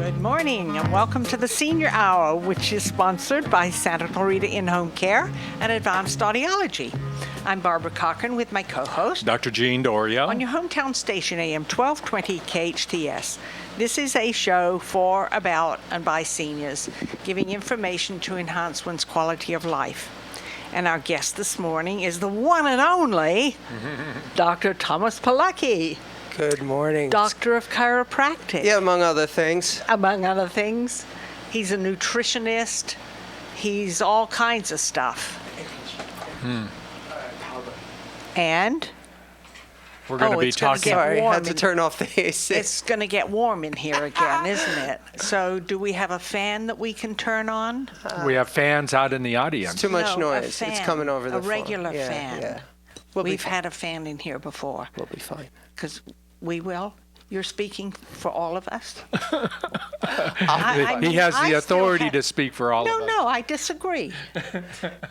Good morning and welcome to the Senior Hour, which is sponsored by Santa Clarita In-Home Care and Advanced Audiology. I'm Barbara Cochran with my co-host, Dr. Jean Dorio. On your hometown station, AM 1220 KHTS. This is a show for, about, and by seniors, giving information to enhance one's quality of life. And our guest this morning is the one and only Dr. Thomas Polucki. Good morning. Doctor of chiropractic. Yeah, among other things. Among other things. He's a nutritionist. He's all kinds of stuff. And We're going to be it's gonna talking. get Sorry, I warm had to in- turn off the AC. It's going to get warm in here again, isn't it? So do we have a fan that we can turn on? We have fans out in the audience. Too much No, a noise. It's fan, coming over the a phone. regular Yeah, fan. Yeah. We'll We've be fine. had a fan in here before. We'll be fine. Because we will. You're speaking for all of us? He has I the still authority have- to speak for all of us. No, I disagree.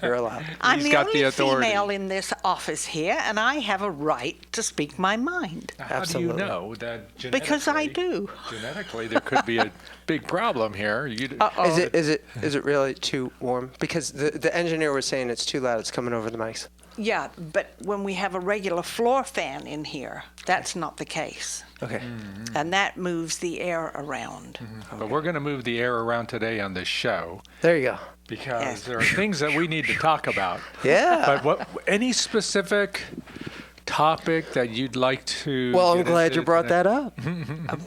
You're allowed. I'm He's the got only the authority. female in this office here, and I have a right to speak my mind. How Absolutely. do you know that genetically? Because I do. Genetically, there could be a big problem here. Uh-oh. Is it really too warm? Because the engineer was saying it's too loud. It's coming over the mics. Yeah, but when we have a regular floor fan in here, that's not the case. Okay. And that moves the air around. But we're going to move the air around today on this show There you go. because Yes. there are things that we need to talk about. Yeah. But any specific topic that you'd like to? Well, I'm get glad into you brought today? that up.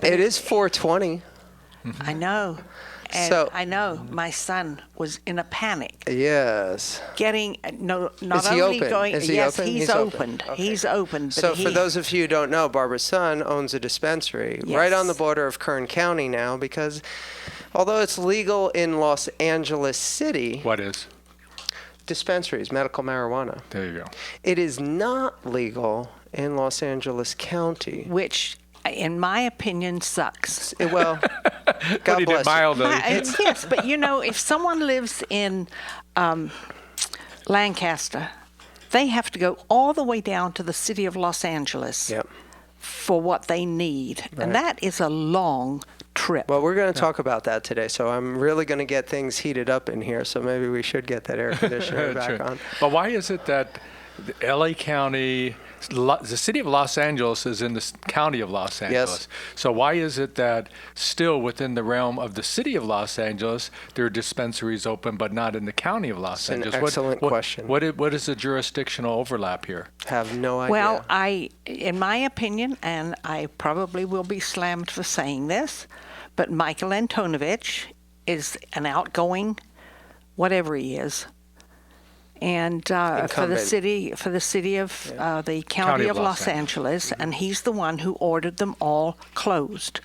It is 4:20. I know. And So- I know my son was in a panic. Yes. Getting, not Is he only open? going, Is he yes, open? he's He's open. opened. Okay. He's open. But So he, for those of you who don't know, Barbara's son owns a dispensary right on the Yes. border of Kern County now because although it's legal in Los Angeles City, What is? dispensaries, medical marijuana, There you go. it is not legal in Los Angeles County. which, in my opinion, sucks. Well, God Putting bless it you. mildly. Yes, but you know, if someone lives in Lancaster, they have to go all the way down to the city of Los Angeles Yep. for what they need. Right. And that is a long trip. Well, we're going to talk about that today, so I'm really going to get things heated up in here, so maybe we should get that air conditioner back True. on. But why is it that the LA County, the city of Los Angeles is in the county of Los Angeles? So why is it that still within the realm of the city of Los Angeles, there are dispensaries open, but not in the county of Los an Angeles? excellent question. What is the jurisdictional overlap here? Have no idea. Well, in my opinion, and I probably will be slammed for saying this, but Michael Antonovich is an outgoing, whatever he is, and for the Incumbent. city of the county of Los Angeles, and he's the one who ordered them all closed.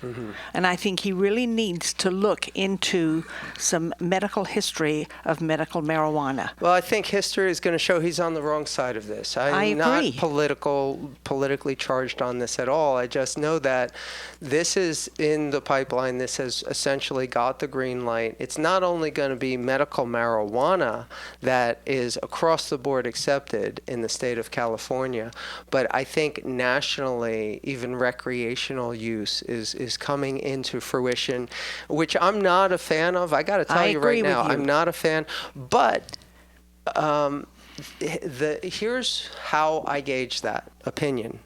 And I think he really needs to look into some medical history of medical marijuana. Well, I think history is going to show he's on the wrong side of this. I I'm agree. not politically charged on this at all. I just know that this is in the pipeline. This has essentially got the green light. It's not only going to be medical marijuana that is across the board accepted in the state of California, but I think nationally, even recreational use is coming into fruition, which I'm not a fan of. I got to tell I you agree right now, with you. I'm not a fan, but here's how I gauge that opinion.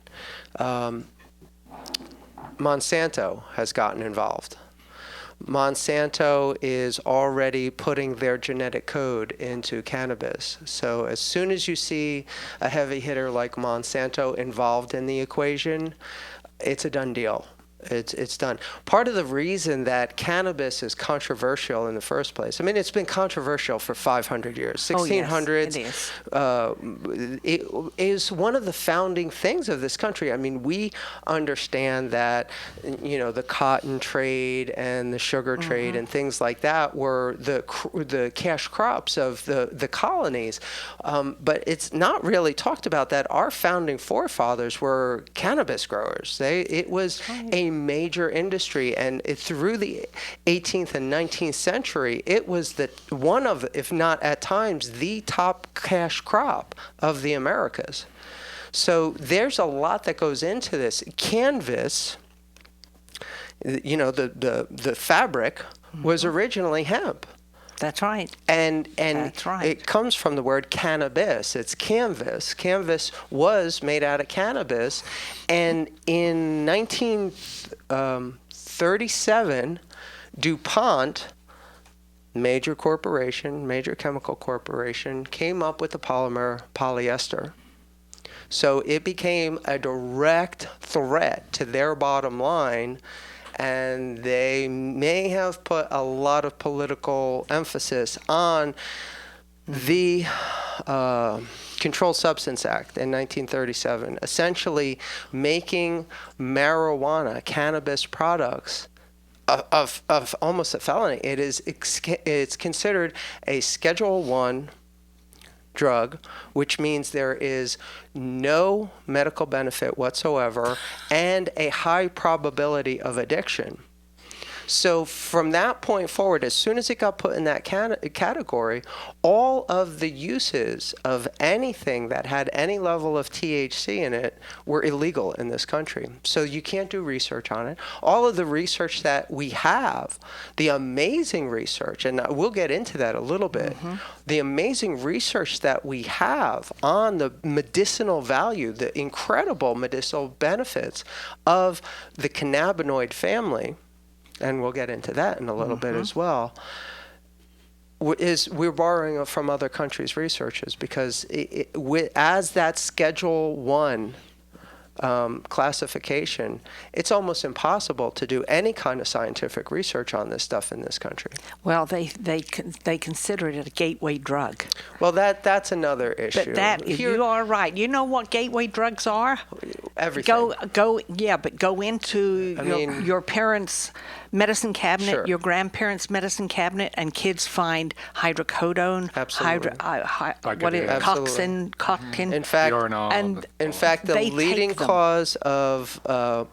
Monsanto has gotten involved. Monsanto is already putting their genetic code into cannabis. So as soon as you see a heavy hitter like Monsanto involved in the equation, it's a done deal. It's done. Part of the reason that cannabis is controversial in the first place, I mean, it's been controversial for 500 years. 1600s. It is. It is one of the founding things of this country. I mean, we understand that, you know, the cotton trade and the sugar trade and things like that were the cash crops of the colonies. But it's not really talked about that our founding forefathers were cannabis growers. It was a major industry, and through the 18th and 19th century, it was one of, if not at times, the top cash crop of the Americas. So there's a lot that goes into this. Canvas the fabric was originally hemp. That's right. And That's right. It comes from the word cannabis. It's canvas. Canvas was made out of cannabis. And in 1937, DuPont, major chemical corporation, came up with the polymer polyester. So it became a direct threat to their bottom line, and they may have put a lot of political emphasis on the Controlled Substance Act in 1937, essentially making marijuana, cannabis products, of almost a felony. It's considered a Schedule I drug, which means there is no medical benefit whatsoever and a high probability of addiction. So from that point forward, as soon as it got put in that category, all of the uses of anything that had any level of THC in it were illegal in this country. So you can't do research on it. All of the research that we have, the amazing research, and we'll get into that a little bit, the amazing research that we have on the medicinal value, the incredible medicinal benefits of the cannabinoid family, and we'll get into that in a little bit as well, we're borrowing from other countries' researches, because as that Schedule I classification, it's almost impossible to do any kind of scientific research on this stuff in this country. Well, they consider it a gateway drug. Well, that's another issue. But you are right. You know what gateway drugs are? Everything. But go into your parents' medicine cabinet, Sure. your grandparents' medicine cabinet, and kids find hydrocodone, Absolutely. Coxin. In fact, Urinol. And In fact, the they leading take them. cause of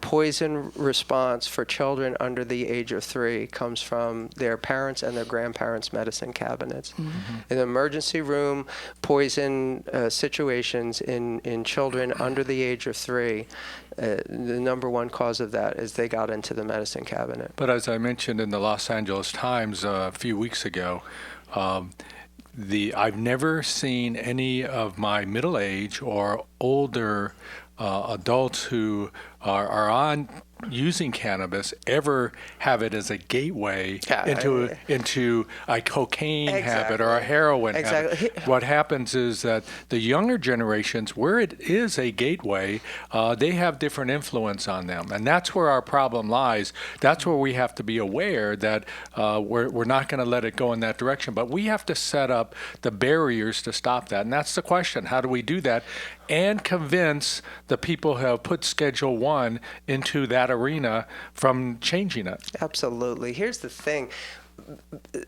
poison response for children under the age of 3 comes from their parents' and their grandparents' medicine cabinets. In the emergency room, poison situations in children under the age of 3, the number one cause of that is they got into the medicine cabinet. But as I mentioned in the Los Angeles Times a few weeks ago, I've never seen any of my middle age or older adults who are on using cannabis ever have it as a gateway into a cocaine habit or a heroin habit. What happens is that the younger generations, where it is a gateway, they have different influence on them, and that's where our problem lies. That's where we have to be aware that we're not going to let it go in that direction, but we have to set up the barriers to stop that, and that's the question. How do we do that and convince the people who have put Schedule I into that arena from changing it? Absolutely. Here's the thing.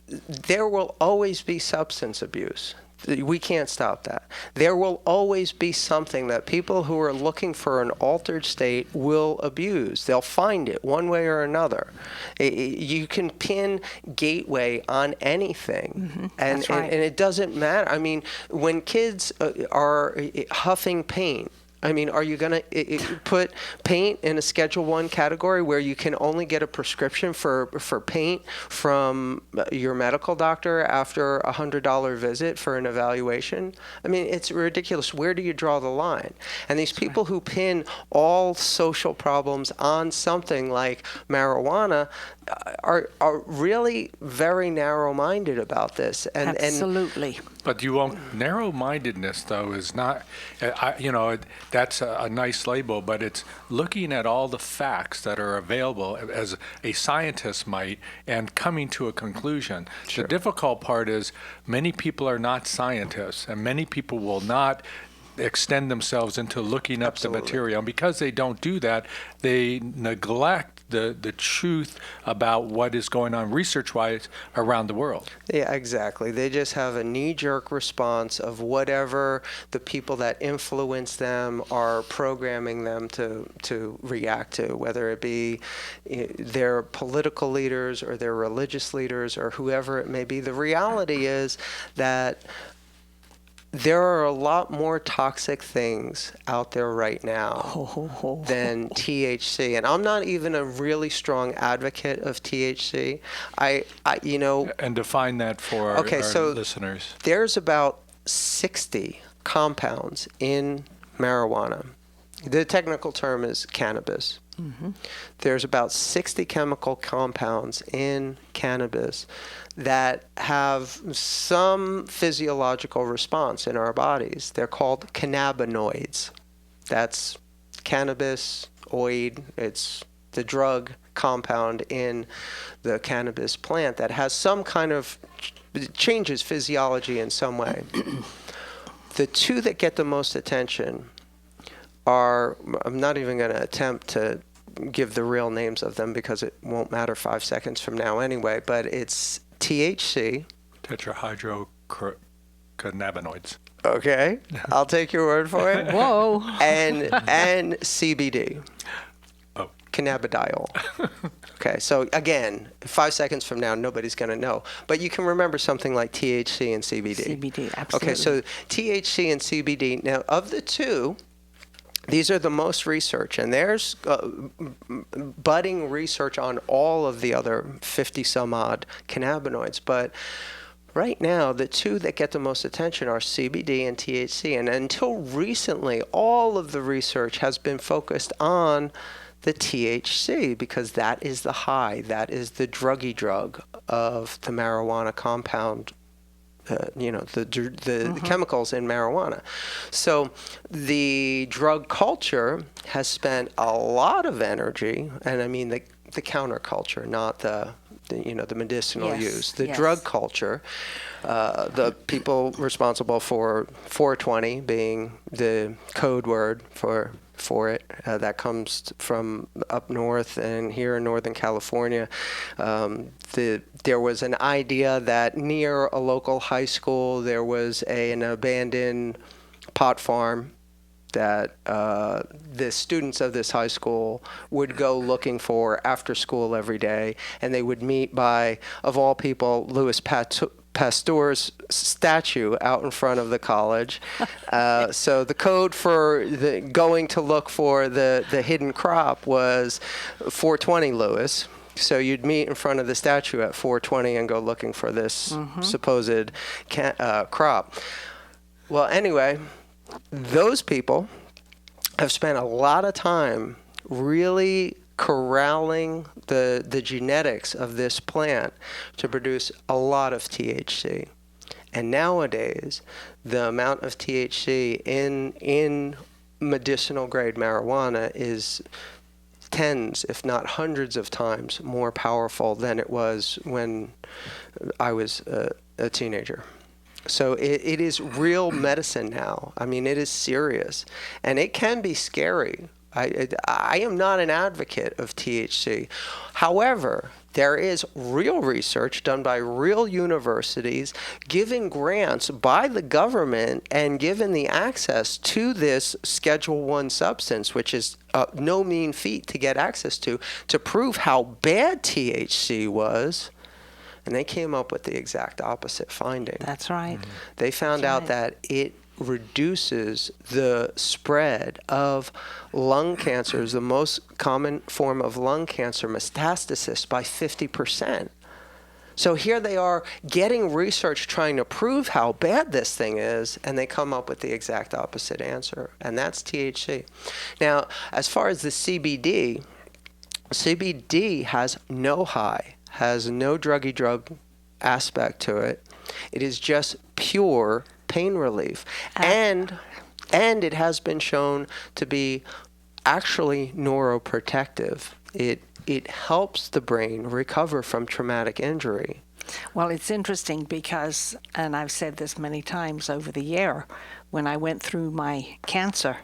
There will always be substance abuse. We can't stop that. There will always be something that people who are looking for an altered state will abuse. They'll find it one way or another. You can pin gateway on anything, and it doesn't matter. I mean, when kids are huffing paint, are you going to put paint in a Schedule I category where you can only get a prescription for paint from your medical doctor after a $100 visit for an evaluation? It's ridiculous. Where do you draw the line? And these people who pin all social problems on something like marijuana are really very narrow-minded about this. Absolutely. But narrow-mindedness, though, is not, that's a nice label, but it's looking at all the facts that are available as a scientist might and coming to a conclusion. Sure. The difficult part is many people are not scientists, and many people will not extend themselves into looking up the material. And because they don't do that, they neglect the truth about what is going on research-wise around the world. Yeah, exactly. They just have a knee-jerk response of whatever the people that influence them are programming them to react to, whether it be their political leaders or their religious leaders or whoever it may be. The reality is that there are a lot more toxic things out there right now than THC. And I'm not even a really strong advocate of THC. And define that for our listeners. There's about 60 compounds in marijuana. The technical term is cannabis. Mm-hmm. There's about 60 chemical compounds in cannabis that have some physiological response in our bodies. They're called cannabinoids. That's cannabis, oid. It's the drug compound in the cannabis plant that has some kind of changes physiology in some way. The two that get the most attention are, I'm not even going to attempt to give the real names of them because it won't matter 5 seconds from now anyway, but it's THC. Tetrahydrocannabinoids. Okay, I'll take your word for it. Whoa. And CBD. Oh. Cannabidiol. Okay, so again, 5 seconds from now, nobody's going to know. But you can remember something like THC and CBD. CBD, absolutely. Okay, so THC and CBD. Now, of the two, these are the most research, and there's budding research on all of the other 50-some-odd cannabinoids. But right now, the two that get the most attention are CBD and THC. And until recently, all of the research has been focused on the THC because that is the high, that is the druggy drug of the marijuana compound. The chemicals in marijuana. So the drug culture has spent a lot of energy, and I mean the counterculture, not the medicinal use. The drug culture, the people responsible for 420 being the code word for it, that comes from up north and here in Northern California. There was an idea that near a local high school there was an abandoned pot farm that the students of this high school would go looking for after school every day, and they would meet by, of all people, Louis Pasteur's statue out in front of the college. So the code for going to look for the hidden crop was 420 Louis. So you'd meet in front of the statue at 420 and go looking for this supposed crop. Well, anyway, those people have spent a lot of time really corralling the genetics of this plant to produce a lot of THC. And nowadays, the amount of THC in medicinal grade marijuana is tens, if not hundreds of times more powerful than it was when I was a teenager. So it is real medicine now. I mean, it is serious. And it can be scary. I am not an advocate of THC. However, there is real research done by real universities given grants by the government and given the access to this Schedule I substance, which is no mean feat to get access to prove how bad THC was. And they came up with the exact opposite finding. That's right. They found out that it reduces the spread of lung cancers, the most common form of lung cancer, metastasis, by 50%. So here they are getting research trying to prove how bad this thing is, and they come up with the exact opposite answer, and that's THC. Now, as far as the CBD has no high, has no druggy drug aspect to it. It is just pure pain relief. And it has been shown to be actually neuroprotective. It helps the brain recover from traumatic injury. Well, it's interesting because, and I've said this many times over the year, when I went through my cancer,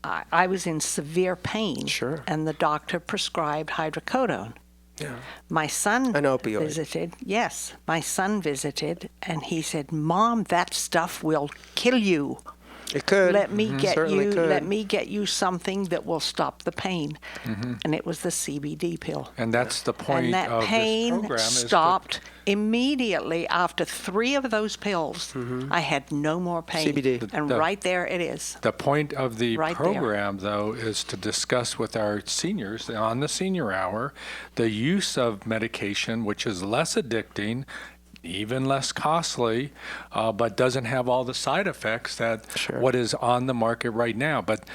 I was in severe pain. Sure. And the doctor prescribed hydrocodone. Yeah. My son An opioid. visited. Yes, my son visited, and he said, "Mom, that stuff will kill you." It could. Let me get Certainly you. could. Let me get you something that will stop the pain, and it was the CBD pill. And that's the point And that of this pain program is to stopped immediately after 3 of those pills. I had no more pain. CBD. And right there it is. The point of the Right there. program, though, is to discuss with our seniors on the senior hour the use of medication, which is less addicting, even less costly, but doesn't have all the side effects that Sure. what is on the market right now. But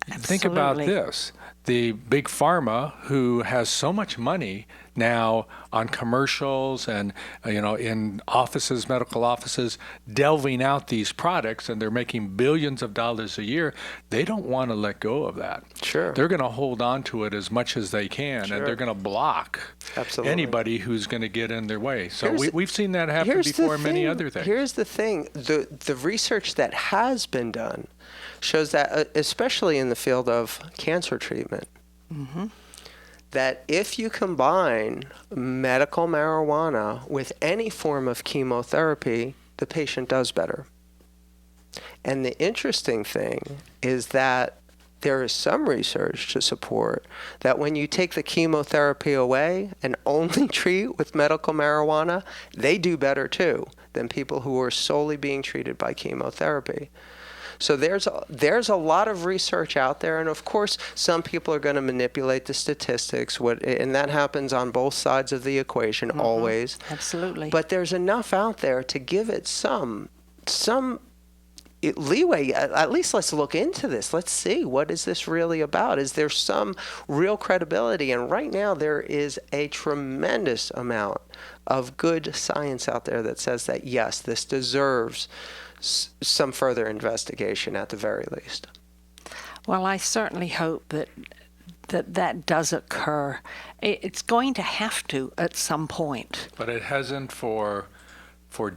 think about Absolutely. this. The big pharma who has so much money now on commercials and in offices, medical offices, delving out these products, and they're making billions of dollars a year, they don't want to let go of that. Sure. They're going to hold on to it as much as they can, Sure. and they're going to block Absolutely. anybody who's going to get in their way. So Here's- we've seen that happen Here's the before in many thing. other things. Here's the thing. The research that has been done shows that, especially in the field of cancer treatment, that if you combine medical marijuana with any form of chemotherapy, the patient does better. And the interesting thing is that there is some research to support that when you take the chemotherapy away and only treat with medical marijuana, they do better too than people who are solely being treated by chemotherapy. So there's a lot of research out there, and of course, some people are going to manipulate the statistics, and that happens on both sides of the equation always. Absolutely. But there's enough out there to give it some leeway. At least let's look into this. Let's see, what is this really about? Is there some real credibility? And right now there is a tremendous amount of good science out there that says that yes, this deserves some further investigation at the very least. Well, I certainly hope that does occur. It's going to have to at some point. But it hasn't for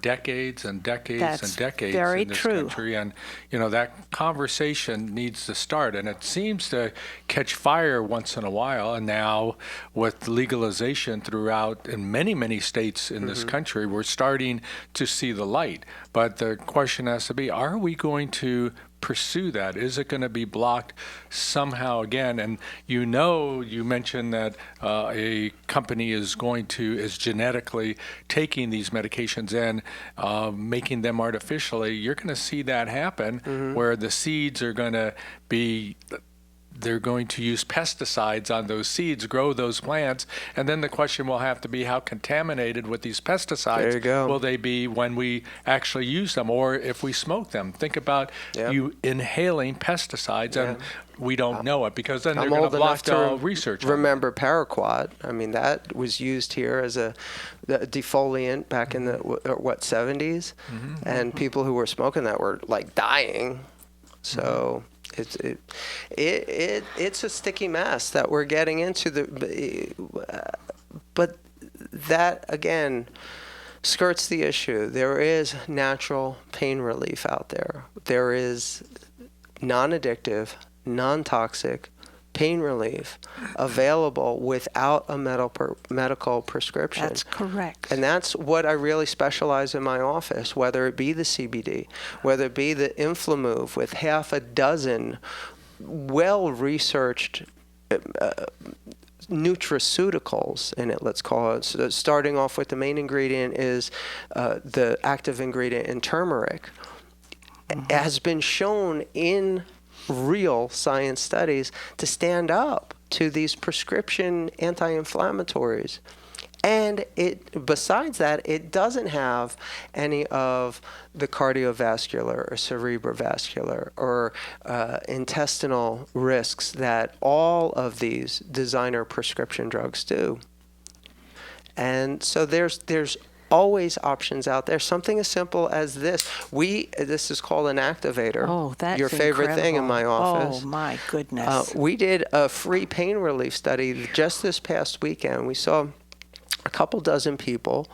decades and decades That's and decades very in this true. country. And, that conversation needs to start. And it seems to catch fire once in a while. And now with legalization throughout in many, many states in this country, we're starting to see the light. But the question has to be, are we going to pursue that? Is it going to be blocked somehow again? And you mentioned that a company is genetically taking these medications and making them artificially. You're going to see that happen where the seeds are going to be they're going to use pesticides on those seeds, grow those plants, and then the question will have to be how contaminated with these pesticides will they be when we actually use them, or if we smoke them. Think about you inhaling pesticides, and we don't know it, because then they're going to block all research. Remember paraquat? I mean, that was used here as a defoliant back in the 70s, and people who were smoking that were like dying. So. It's a sticky mess that we're getting into, but that again skirts the issue. There is natural pain relief out there. There is non-addictive, non-toxic pain relief available without a medical prescription. That's correct. And that's what I really specialize in my office, whether it be the CBD, whether it be the Inflamove with half a dozen well-researched nutraceuticals in it, let's call it. So starting off with the main ingredient is the active ingredient in turmeric. It has been shown in real science studies to stand up to these prescription anti-inflammatories. And besides that, it doesn't have any of the cardiovascular or cerebrovascular or intestinal risks that all of these designer prescription drugs do. And so there's always options out there. Something as simple as this. This is called an activator. Oh, that's your favorite thing in my office. Oh, my goodness. We did a free pain relief study just this past weekend. We saw a couple dozen people,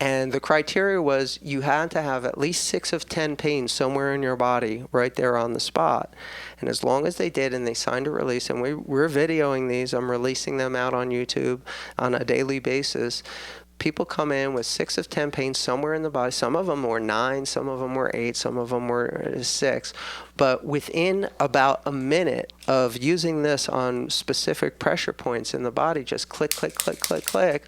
and the criteria was you had to have at least 6 of 10 pains somewhere in your body right there on the spot. And as long as they did, and they signed a release, and we're videoing these, I'm releasing them out on YouTube on a daily basis. people come in with 6 of 10 pain somewhere in the body. Some of them were 9, some of them were 8, some of them were 6. But within about a minute of using this on specific pressure points in the body, just click, click, click, click, click,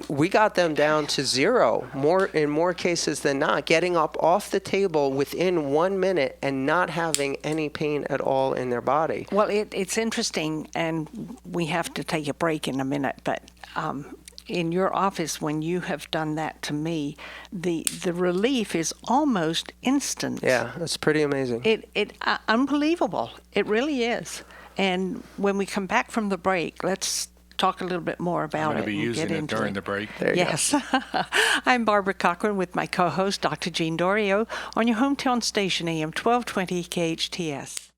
we got them down to 0 in more cases than not, getting up off the table within 1 minute and not having any pain at all in their body. Well, it's interesting, and we have to take a break in a minute, but in your office, when you have done that to me, the relief is almost instant. Yeah, that's pretty amazing. Unbelievable. It really is. And when we come back from the break, let's talk a little bit more about it. I'm going to be using it during the break. There you Yes. I'm Barbara Cochran with my co-host, Dr. Jean Dorio, on your hometown station, AM 1220 KHTS.